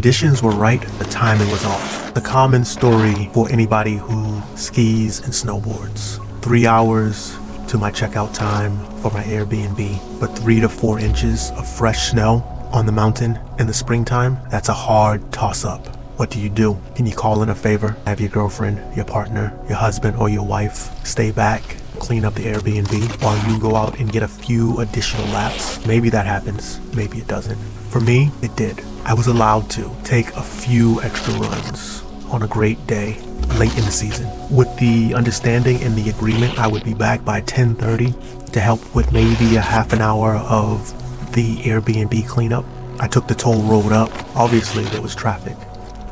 conditions were right, the timing was off. The common story for anybody who skis and snowboards. 3 hours to my checkout time for my Airbnb, but 3 to 4 inches of fresh snow on the mountain in the springtime, that's a hard toss-up. What do? Can you call in a favor? Have your girlfriend, your partner, your husband, or your wife stay back, clean up the Airbnb while you go out and get a few additional laps? Maybe that happens, maybe it doesn't. For me, it did. I was allowed to take a few extra runs on a great day late in the season, with the understanding and the agreement I would be back by 10:30 to help with maybe a half an hour of the Airbnb cleanup. I took the toll road up. Obviously there was traffic.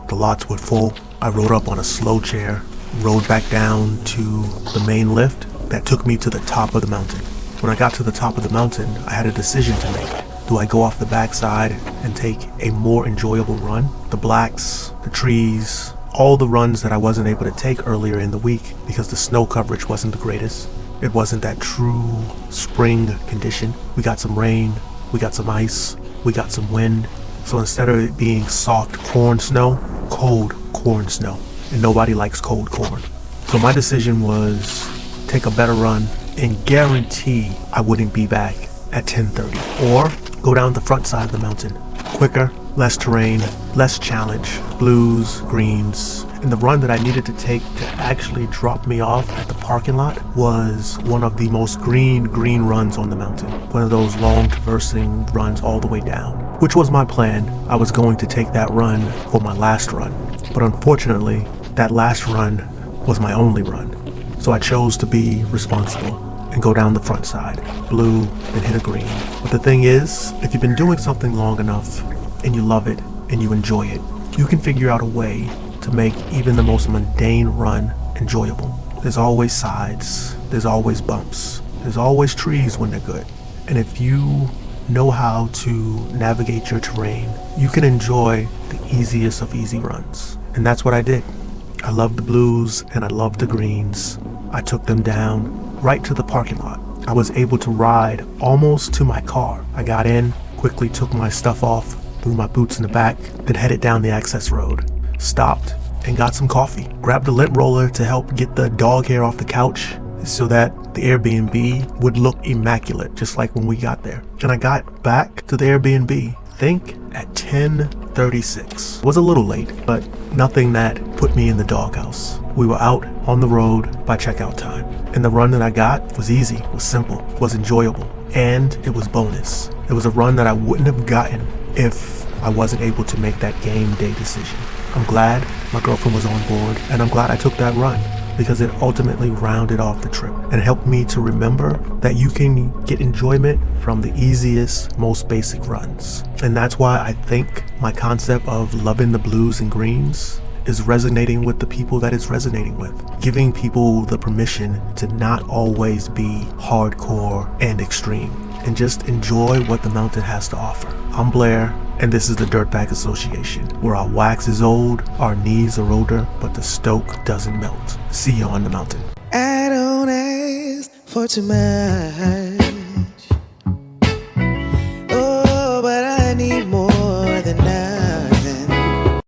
The lots were full. I rode up on a slow chair, rode back down to the main lift that took me to the top of the mountain. When I got to the top of the mountain, I had a decision to make. Do I go off the backside and take a more enjoyable run? The blacks, the trees, all the runs that I wasn't able to take earlier in the week because the snow coverage wasn't the greatest. It wasn't that true spring condition. We got some rain, we got some ice, we got some wind. So instead of it being soft corn snow, cold corn snow. And nobody likes cold corn. So my decision was take a better run and guarantee I wouldn't be back at 10:30. Or go down the front side of the mountain. Quicker, less terrain, less challenge, blues, greens. And the run that I needed to take to actually drop me off at the parking lot was one of the most green runs on the mountain. One of those long traversing runs all the way down, which was my plan. I was going to take that run for my last run. But unfortunately, that last run was my only run. So I chose to be responsible and go down the front side, blue and hit a green. But the thing is, if you've been doing something long enough and you love it and you enjoy it, you can figure out a way to make even the most mundane run enjoyable. There's always sides, there's always bumps, there's always trees when they're good. And if you know how to navigate your terrain, you can enjoy the easiest of easy runs. And that's what I did. I loved the blues and I loved the greens. I took them down right to the parking lot. I was able to ride almost to my car. I got in, quickly took my stuff off, threw my boots in the back, then headed down the access road. Stopped and got some coffee. Grabbed a lint roller to help get the dog hair off the couch so that the Airbnb would look immaculate, just like when we got there. And I got back to the Airbnb, think at 10:36. Was a little late, but nothing that put me in the doghouse. We were out on the road by checkout time. And the run that I got was easy, was simple, was enjoyable, and it was bonus. It was a run that I wouldn't have gotten if I wasn't able to make that game day decision. I'm glad my girlfriend was on board, and I'm glad I took that run because it ultimately rounded off the trip and helped me to remember that you can get enjoyment from the easiest, most basic runs. And that's why I think my concept of loving the blues and greens is resonating with the people that it's resonating with, giving people the permission to not always be hardcore and extreme, and just enjoy what the mountain has to offer. I'm Blair, and this is the Dirtbag Association, where our wax is old, our knees are older, but the stoke doesn't melt. See you on the mountain. I don't ask for too much.